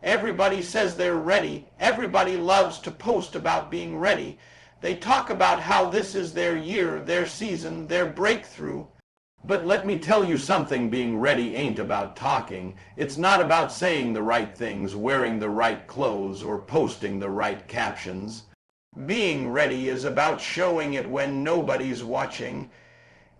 Everybody says they're ready. Everybody loves to post about being ready. They talk about how this is their year, their season, their breakthrough. But let me tell you something, being ready ain't about talking. It's not about saying the right things, wearing the right clothes, or posting the right captions. Being ready is about showing it when nobody's watching.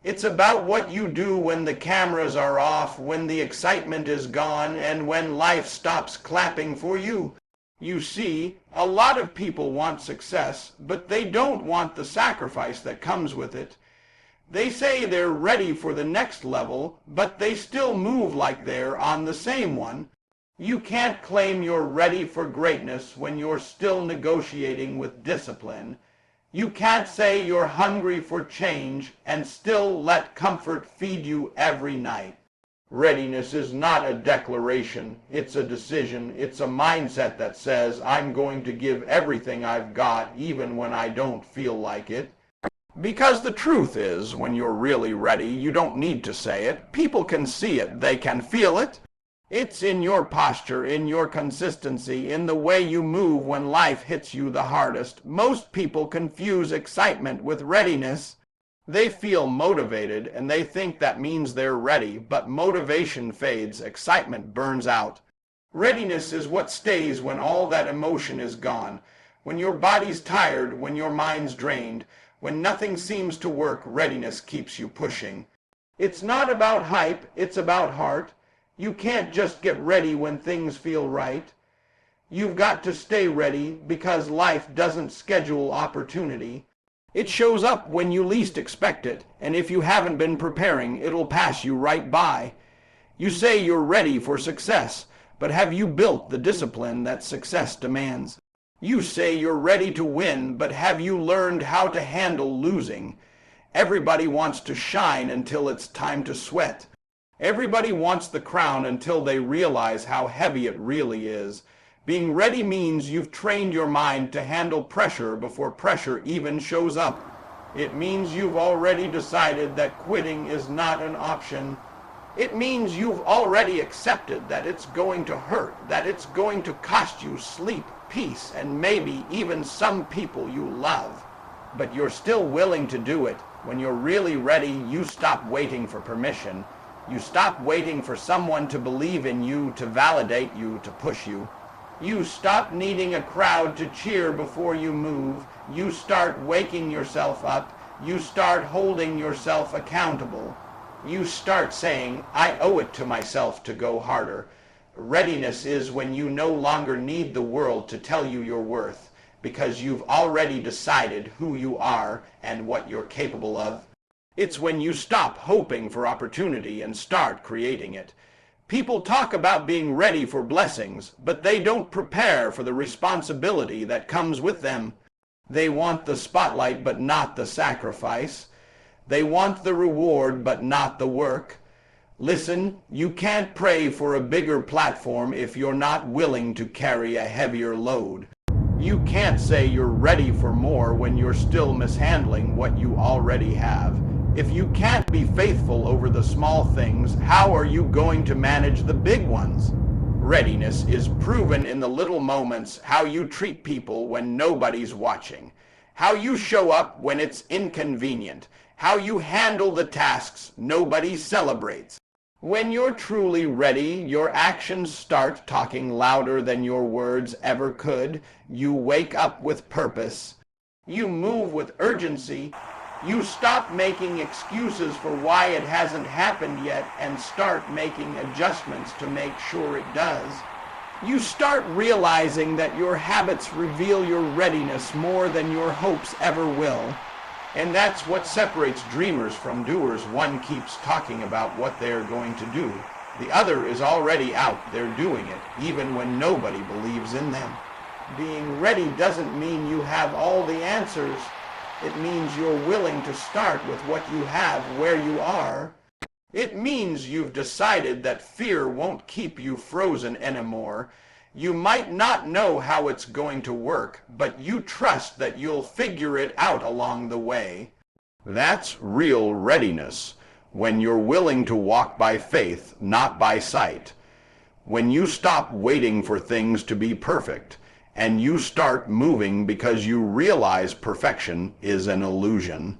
It's about what you do when the cameras are off, when the excitement is gone, and when life stops clapping for you. You see, a lot of people want success, but they don't want the sacrifice that comes with it. They say they're ready for the next level, but they still move like they're on the same one. You can't claim you're ready for greatness when you're still negotiating with discipline. You can't say you're hungry for change and still let comfort feed you every night. Readiness is not a declaration, it's a decision. It's a mindset that says, I'm going to give everything I've got even when I don't feel like it. Because the truth is, when you're really ready, you don't need to say it. People can see it, they can feel it. It's in your posture, in your consistency, in the way you move when life hits you the hardest. Most people confuse excitement with readiness. They feel motivated and they think that means they're ready, but motivation fades, excitement burns out. Readiness is what stays when all that emotion is gone, when your body's tired, when your mind's drained. When nothing seems to work, readiness keeps you pushing. It's not about hype, it's about heart. You can't just get ready when things feel right. You've got to stay ready because life doesn't schedule opportunity. It shows up when you least expect it, and if you haven't been preparing, it'll pass you right by. You say you're ready for success, but have you built the discipline that success demands? You say you're ready to win, but have you learned how to handle losing? Everybody wants to shine until it's time to sweat. Everybody wants the crown until they realize how heavy it really is. Being ready means you've trained your mind to handle pressure before pressure even shows up. It means you've already decided that quitting is not an option. It means you've already accepted that it's going to hurt, that it's going to cost you sleep, peace, and maybe even some people you love. But you're still willing to do it. When you're really ready, you stop waiting for permission. You stop waiting for someone to believe in you, to validate you, to push you. You stop needing a crowd to cheer before you move. You start waking yourself up. You start holding yourself accountable. You start saying, I owe it to myself to go harder. Readiness is when you no longer need the world to tell you your worth, because you've already decided who you are and what you're capable of. It's when you stop hoping for opportunity and start creating it. People talk about being ready for blessings, but they don't prepare for the responsibility that comes with them. They want the spotlight but not the sacrifice. They want the reward but not the work. Listen, you can't pray for a bigger platform if you're not willing to carry a heavier load. You can't say you're ready for more when you're still mishandling what you already have. If you can't be faithful over the small things, how are you going to manage the big ones? Readiness is proven in the little moments, how you treat people when nobody's watching, how you show up when it's inconvenient, how you handle the tasks nobody celebrates. When you're truly ready, your actions start talking louder than your words ever could. You wake up with purpose. You move with urgency. You stop making excuses for why it hasn't happened yet and start making adjustments to make sure it does. You start realizing that your habits reveal your readiness more than your hopes ever will. And that's what separates dreamers from doers. One keeps talking about what they're going to do. The other is already out there doing it, even when nobody believes in them. Being ready doesn't mean you have all the answers. It means you're willing to start with what you have where you are. It means you've decided that fear won't keep you frozen anymore. You might not know how it's going to work, but you trust that you'll figure it out along the way. That's real readiness, when you're willing to walk by faith, not by sight. When you stop waiting for things to be perfect, and you start moving because you realize perfection is an illusion.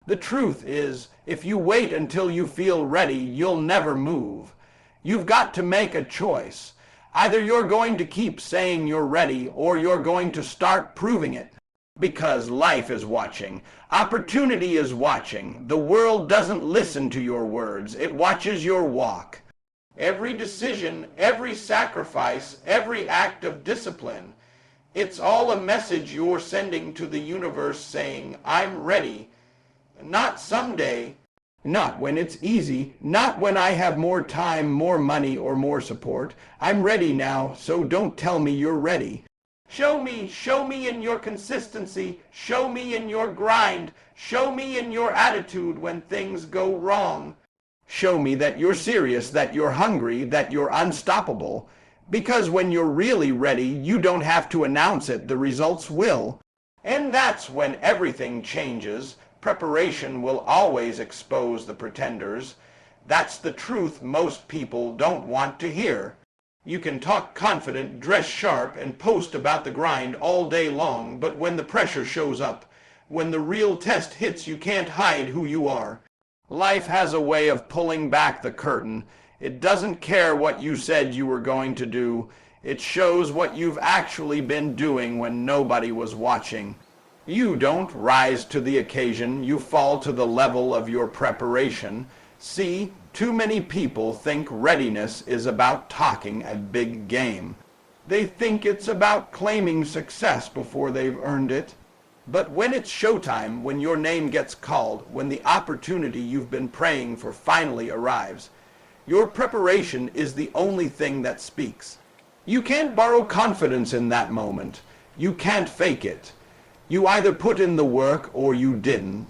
The truth is, if you wait until you feel ready, you'll never move. You've got to make a choice. Either you're going to keep saying you're ready, or you're going to start proving it. Because life is watching. Opportunity is watching. The world doesn't listen to your words. It watches your walk. Every decision, every sacrifice, every act of discipline, it's all a message you're sending to the universe saying, I'm ready. Not someday, not when it's easy, not when I have more time, more money, or more support. I'm ready now, so don't tell me you're ready. Show me in your consistency, show me in your grind, show me in your attitude when things go wrong. Show me that you're serious, that you're hungry, that you're unstoppable. Because when you're really ready, you don't have to announce it, the results will. And that's when everything changes. Preparation will always expose the pretenders. That's the truth most people don't want to hear. You can talk confident, dress sharp, and post about the grind all day long, but when the pressure shows up, when the real test hits, you can't hide who you are. Life has a way of pulling back the curtain. It doesn't care what you said you were going to do. It shows what you've actually been doing when nobody was watching. You don't rise to the occasion. You fall to the level of your preparation. See, too many people think readiness is about talking a big game. They think it's about claiming success before they've earned it. But when it's showtime, when your name gets called, when the opportunity you've been praying for finally arrives, your preparation is the only thing that speaks. You can't borrow confidence in that moment. You can't fake it. You either put in the work or you didn't.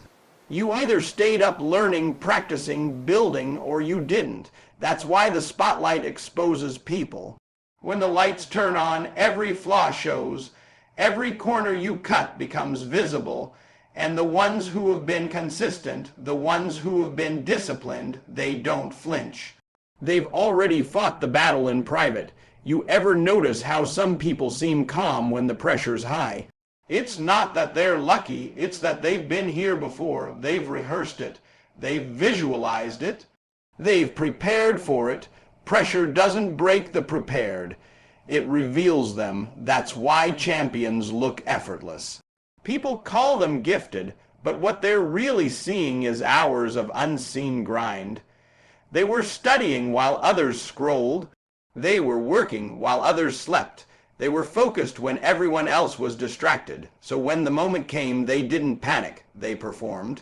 You either stayed up learning, practicing, building, or you didn't. That's why the spotlight exposes people. When the lights turn on, every flaw shows. Every corner you cut becomes visible. And the ones who have been consistent, the ones who have been disciplined, they don't flinch. They've already fought the battle in private. You ever notice how some people seem calm when the pressure's high? It's not that they're lucky, it's that they've been here before. They've rehearsed it. They've visualized it. They've prepared for it. Pressure doesn't break the prepared. It reveals them. That's why champions look effortless. People call them gifted, but what they're really seeing is hours of unseen grind. They were studying while others scrolled. They were working while others slept. They were focused when everyone else was distracted. So when the moment came, they didn't panic. They performed.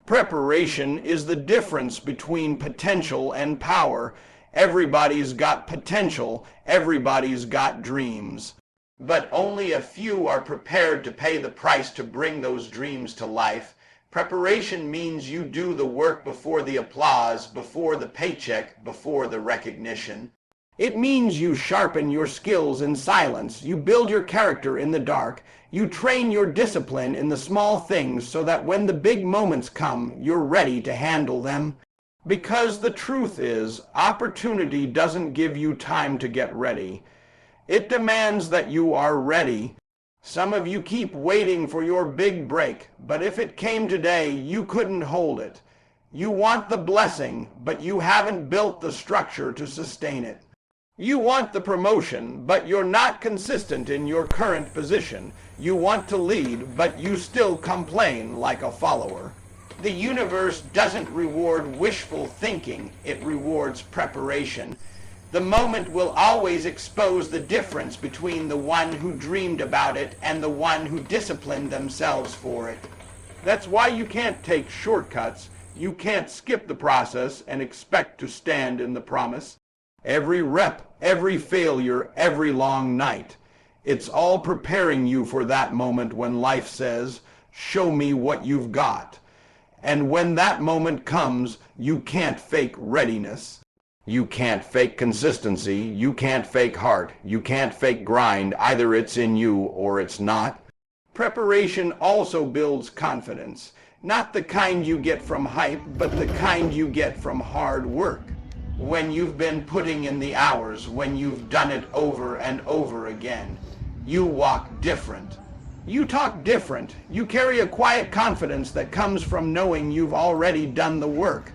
Preparation is the difference between potential and power. Everybody's got potential. Everybody's got dreams. But only a few are prepared to pay the price to bring those dreams to life. Preparation means you do the work before the applause, before the paycheck, before the recognition. It means you sharpen your skills in silence. You build your character in the dark. You train your discipline in the small things so that when the big moments come, you're ready to handle them. Because the truth is, opportunity doesn't give you time to get ready. It demands that you are ready. Some of you keep waiting for your big break, but if it came today, you couldn't hold it. You want the blessing, but you haven't built the structure to sustain it. You want the promotion, but you're not consistent in your current position. You want to lead, but you still complain like a follower. The universe doesn't reward wishful thinking, it rewards preparation. The moment will always expose the difference between the one who dreamed about it and the one who disciplined themselves for it. That's why you can't take shortcuts. You can't skip the process and expect to stand in the promise. Every rep, every failure, every long night. It's all preparing you for that moment when life says, show me what you've got. And when that moment comes, you can't fake readiness. You can't fake consistency. You can't fake heart. You can't fake grind. Either it's in you or it's not. Preparation also builds confidence. Not the kind you get from hype, but the kind you get from hard work. When you've been putting in the hours, when you've done it over and over again, you walk different. You talk different. You carry a quiet confidence that comes from knowing you've already done the work.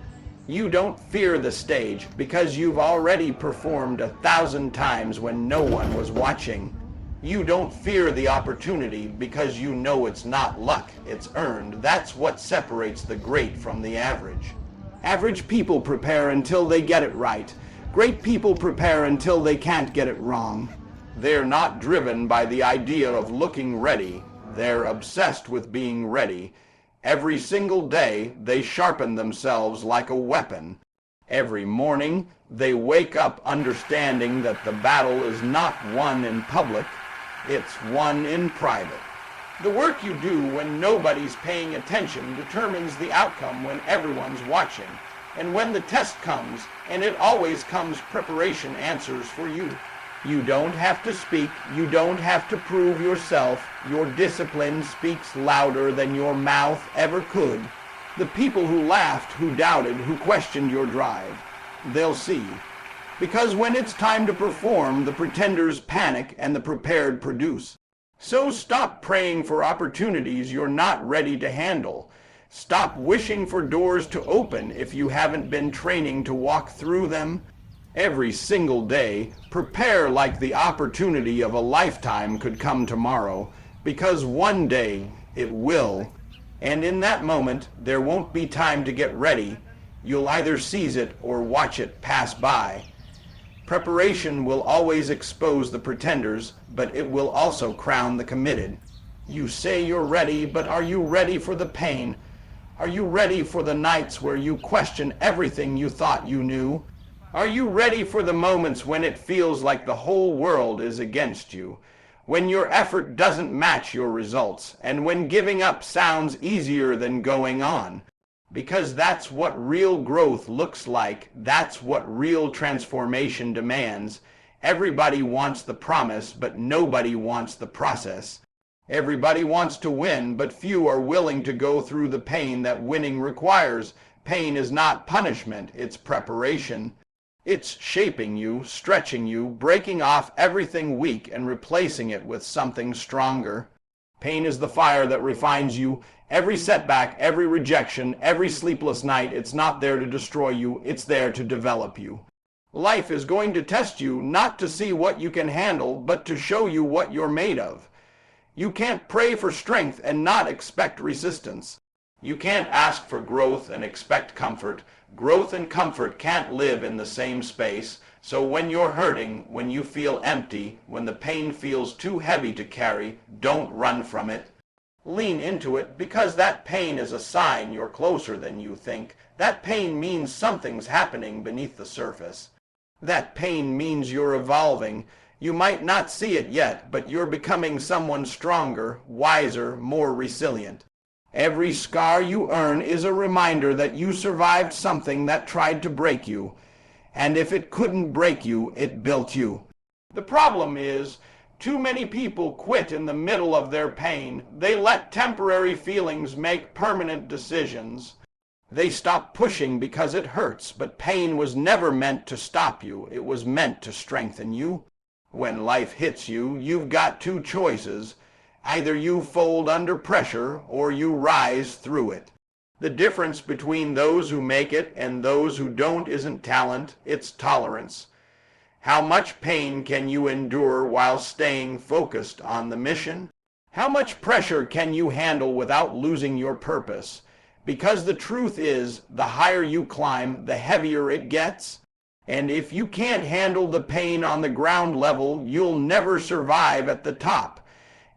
You don't fear the stage because you've already performed 1,000 times when no one was watching. You don't fear the opportunity because you know it's not luck, it's earned. That's what separates the great from the average. Average people prepare until they get it right. Great people prepare until they can't get it wrong. They're not driven by the idea of looking ready. They're obsessed with being ready. Every single day, they sharpen themselves like a weapon. Every morning, they wake up understanding that the battle is not won in public, it's won in private. The work you do when nobody's paying attention determines the outcome when everyone's watching. And when the test comes, and it always comes, preparation answers for you. You don't have to speak. You don't have to prove yourself. Your discipline speaks louder than your mouth ever could. The people who laughed, who doubted, who questioned your drive, they'll see. Because when it's time to perform, the pretenders panic and the prepared produce. So stop praying for opportunities you're not ready to handle. Stop wishing for doors to open if you haven't been training to walk through them. Every single day, prepare like the opportunity of a lifetime could come tomorrow, because one day it will. And in that moment, there won't be time to get ready. You'll either seize it or watch it pass by. Preparation will always expose the pretenders, but it will also crown the committed. You say you're ready, but are you ready for the pain? Are you ready for the nights where you question everything you thought you knew? Are you ready for the moments when it feels like the whole world is against you? When your effort doesn't match your results, and when giving up sounds easier than going on? Because that's what real growth looks like. That's what real transformation demands. Everybody wants the promise, but nobody wants the process. Everybody wants to win, but few are willing to go through the pain that winning requires. Pain is not punishment, it's preparation. It's shaping you, stretching you, breaking off everything weak and replacing it with something stronger. Pain is the fire that refines you. Every setback, every rejection, every sleepless night, it's not there to destroy you, it's there to develop you. Life is going to test you, not to see what you can handle, but to show you what you're made of. You can't pray for strength and not expect resistance. You can't ask for growth and expect comfort. Growth and comfort can't live in the same space. So when you're hurting, when you feel empty, when the pain feels too heavy to carry, don't run from it. Lean into it, because that pain is a sign you're closer than you think. That pain means something's happening beneath the surface. That pain means you're evolving. You might not see it yet, but you're becoming someone stronger, wiser, more resilient. Every scar you earn is a reminder that you survived something that tried to break you. And if it couldn't break you, it built you. The problem is, too many people quit in the middle of their pain. They let temporary feelings make permanent decisions. They stop pushing because it hurts, but pain was never meant to stop you. It was meant to strengthen you. When life hits you, you've got two choices. Either you fold under pressure or you rise through it. The difference between those who make it and those who don't isn't talent, it's tolerance. How much pain can you endure while staying focused on the mission? How much pressure can you handle without losing your purpose? Because the truth is, the higher you climb, the heavier it gets. And if you can't handle the pain on the ground level, you'll never survive at the top.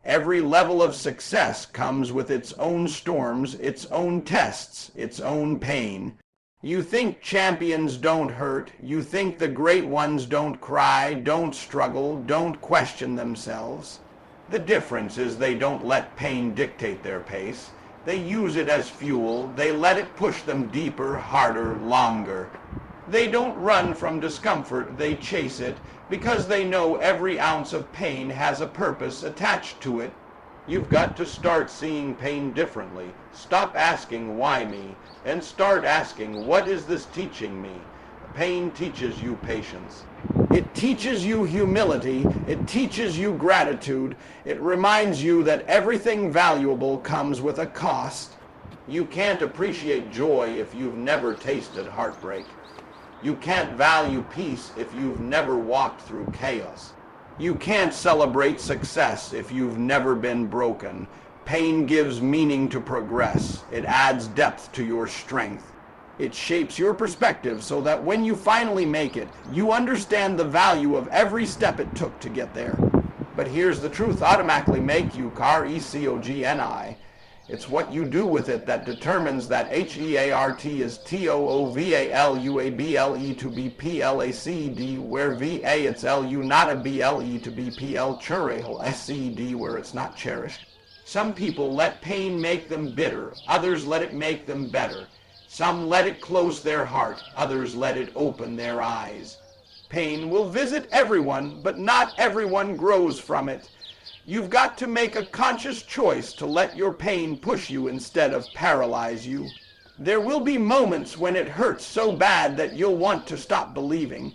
Every level of success comes with its own storms, its own tests, its own pain. You think champions don't hurt. You think the great ones don't cry, don't struggle, don't question themselves. The difference is they don't let pain dictate their pace. They use it as fuel. They let it push them deeper, harder, longer. They don't run from discomfort, they chase it, because they know every ounce of pain has a purpose attached to it. You've got to start seeing pain differently. Stop asking, why me? And start asking, what is this teaching me? Pain teaches you patience. It teaches you humility. It teaches you gratitude. It reminds you that everything valuable comes with a cost. You can't appreciate joy if you've never tasted heartbreak. You can't value peace if you've never walked through chaos. You can't celebrate success if you've never been broken. Pain gives meaning to progress. It adds depth to your strength. It shapes your perspective so that when you finally make it, you understand the value of every step it took to get there. But here's the truth: automatically make you recogni. It's what you do with it that determines that HEART is TOOVALUABLE to be PLACD, where VA it's LU, not a BLE to be PL SCD, where it's not cherished. Some people let pain make them bitter, others let it make them better. Some let it close their heart, others let it open their eyes. Pain will visit everyone, but not everyone grows from it. You've got to make a conscious choice to let your pain push you instead of paralyze you. There will be moments when it hurts so bad that you'll want to stop believing,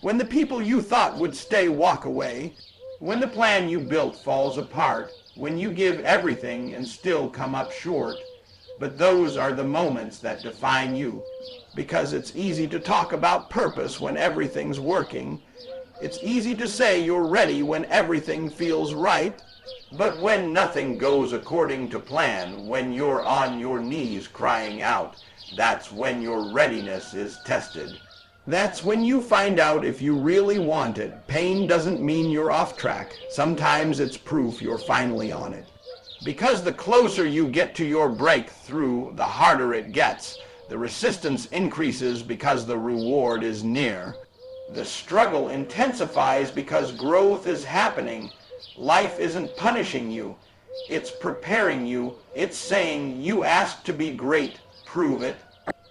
when the people you thought would stay walk away, when the plan you built falls apart, when you give everything and still come up short. But those are the moments that define you, because it's easy to talk about purpose when everything's working. It's easy to say you're ready when everything feels right. But when nothing goes according to plan, when you're on your knees crying out, that's when your readiness is tested. That's when you find out if you really want it. Pain doesn't mean you're off track. Sometimes it's proof you're finally on it. Because the closer you get to your breakthrough, the harder it gets. The resistance increases because the reward is near. The struggle intensifies because growth is happening. Life isn't punishing you. It's preparing you. It's saying, you asked to be great, prove it.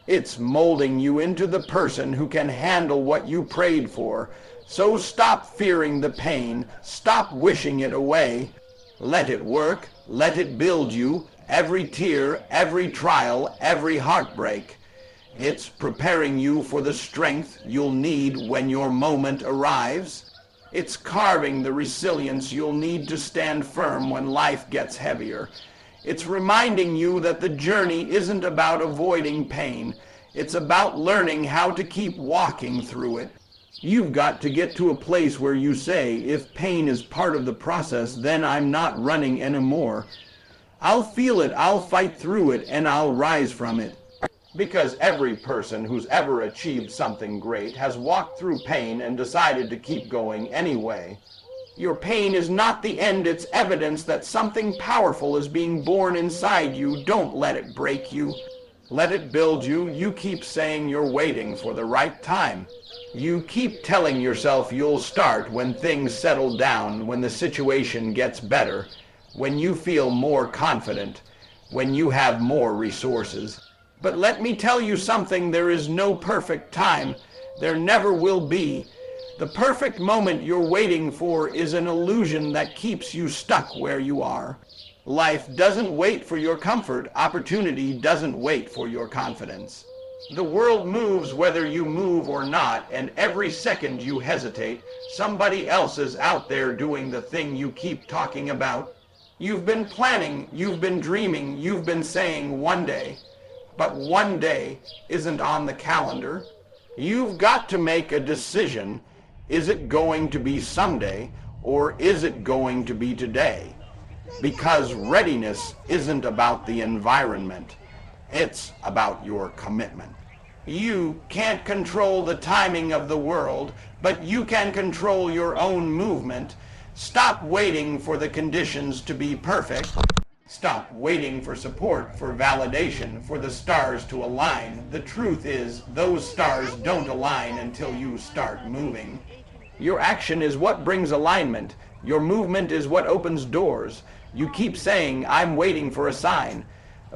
It's molding you into the person who can handle what you prayed for. So stop fearing the pain. Stop wishing it away. Let it work. Let it build you. Every tear, every trial, every heartbreak. It's preparing you for the strength you'll need when your moment arrives. It's carving the resilience you'll need to stand firm when life gets heavier. It's reminding you that the journey isn't about avoiding pain. It's about learning how to keep walking through it. You've got to get to a place where you say, if pain is part of the process, then I'm not running anymore. I'll feel it, I'll fight through it, and I'll rise from it. Because every person who's ever achieved something great has walked through pain and decided to keep going anyway. Your pain is not the end, it's evidence that something powerful is being born inside you. Don't let it break you. Let it build you. You keep saying you're waiting for the right time. You keep telling yourself you'll start when things settle down, when the situation gets better, when you feel more confident, when you have more resources. But let me tell you something, there is no perfect time. There never will be. The perfect moment you're waiting for is an illusion that keeps you stuck where you are. Life doesn't wait for your comfort. Opportunity doesn't wait for your confidence. The world moves whether you move or not, and every second you hesitate, somebody else is out there doing the thing you keep talking about. You've been planning, you've been dreaming, you've been saying one day. But one day isn't on the calendar. You've got to make a decision. Is it going to be someday, or is it going to be today? Because readiness isn't about the environment. It's about your commitment. You can't control the timing of the world, but you can control your own movement. Stop waiting for the conditions to be perfect. Stop waiting for support, for validation, for the stars to align. The truth is, those stars don't align until you start moving. Your action is what brings alignment. Your movement is what opens doors. You keep saying, I'm waiting for a sign.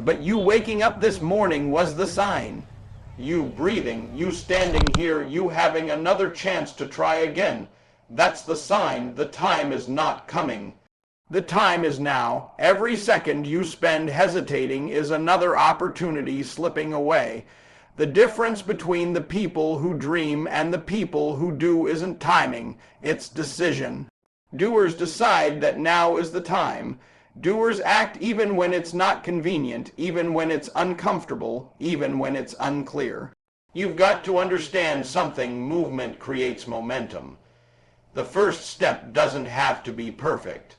But you waking up this morning was the sign. You breathing, you standing here, you having another chance to try again. That's the sign. The time is not coming. The time is now. Every second you spend hesitating is another opportunity slipping away. The difference between the people who dream and the people who do isn't timing, it's decision. Doers decide that now is the time. Doers act even when it's not convenient, even when it's uncomfortable, even when it's unclear. You've got to understand something. Movement creates momentum. The first step doesn't have to be perfect.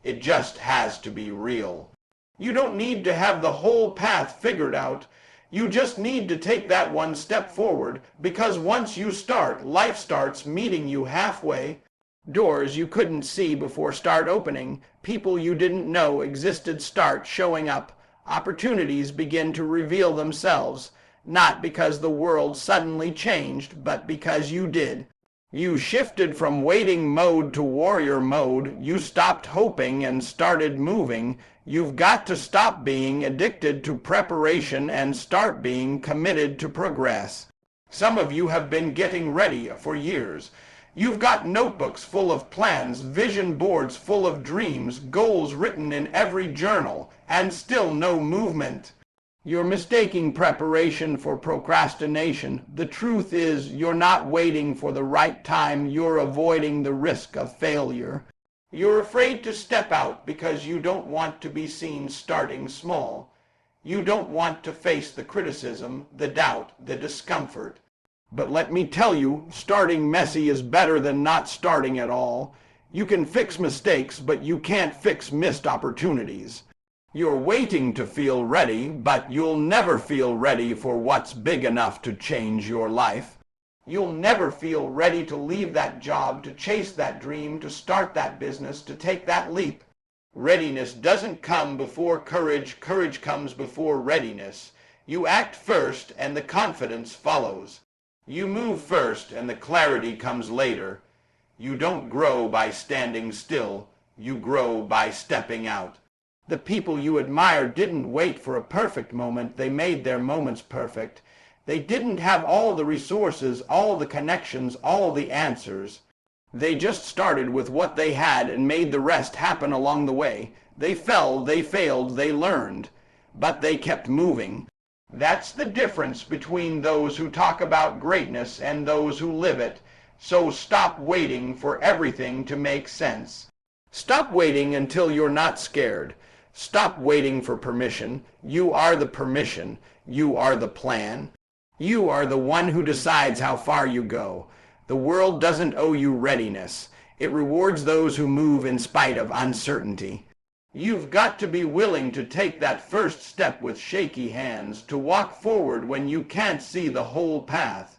It just has to be real. You don't need to have the whole path figured out. You just need to take that one step forward, because once you start, life starts meeting you halfway. Doors you couldn't see before start opening. People you didn't know existed start showing up. Opportunities begin to reveal themselves, not because the world suddenly changed, but because you did. You shifted from waiting mode to warrior mode. You stopped hoping and started moving. You've got to stop being addicted to preparation and start being committed to progress. Some of you have been getting ready for years. You've got notebooks full of plans, vision boards full of dreams, goals written in every journal, and still no movement. You're mistaking preparation for procrastination. The truth is, you're not waiting for the right time. You're avoiding the risk of failure. You're afraid to step out because you don't want to be seen starting small. You don't want to face the criticism, the doubt, the discomfort. But let me tell you, starting messy is better than not starting at all. You can fix mistakes, but you can't fix missed opportunities. You're waiting to feel ready, but you'll never feel ready for what's big enough to change your life. You'll never feel ready to leave that job, to chase that dream, to start that business, to take that leap. Readiness doesn't come before courage. Courage comes before readiness. You act first, and the confidence follows. You move first, and the clarity comes later. You don't grow by standing still. You grow by stepping out. The people you admire didn't wait for a perfect moment. They made their moments perfect. They didn't have all the resources, all the connections, all the answers. They just started with what they had and made the rest happen along the way. They fell, they failed, they learned, but they kept moving. That's the difference between those who talk about greatness and those who live it. So stop waiting for everything to make sense. Stop waiting until you're not scared. Stop waiting for permission. You are the permission. You are the plan. You are the one who decides how far you go. The world doesn't owe you readiness. It rewards those who move in spite of uncertainty. You've got to be willing to take that first step with shaky hands, to walk forward when you can't see the whole path.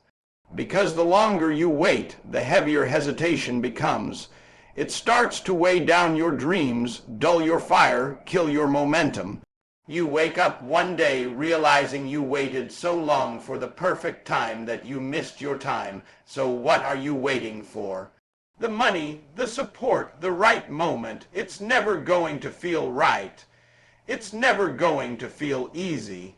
Because the longer you wait, the heavier hesitation becomes. It starts to weigh down your dreams, dull your fire, kill your momentum. You wake up one day realizing you waited so long for the perfect time that you missed your time. So what are you waiting for? The money, the support, the right moment. It's never going to feel right. It's never going to feel easy.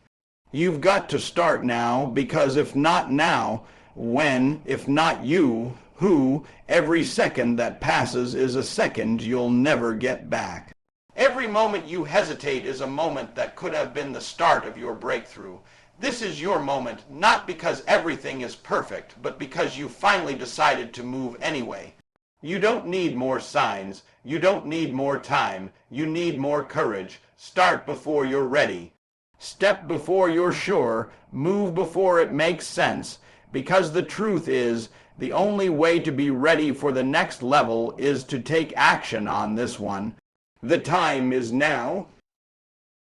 You've got to start now, because if not now, when? If not you, who? Every second that passes is a second you'll never get back. Every moment you hesitate is a moment that could have been the start of your breakthrough. This is your moment, not because everything is perfect, but because you finally decided to move anyway. You don't need more signs. You don't need more time. You need more courage. Start before you're ready. Step before you're sure. Move before it makes sense. Because the truth is, the only way to be ready for the next level is to take action on this one. The time is now.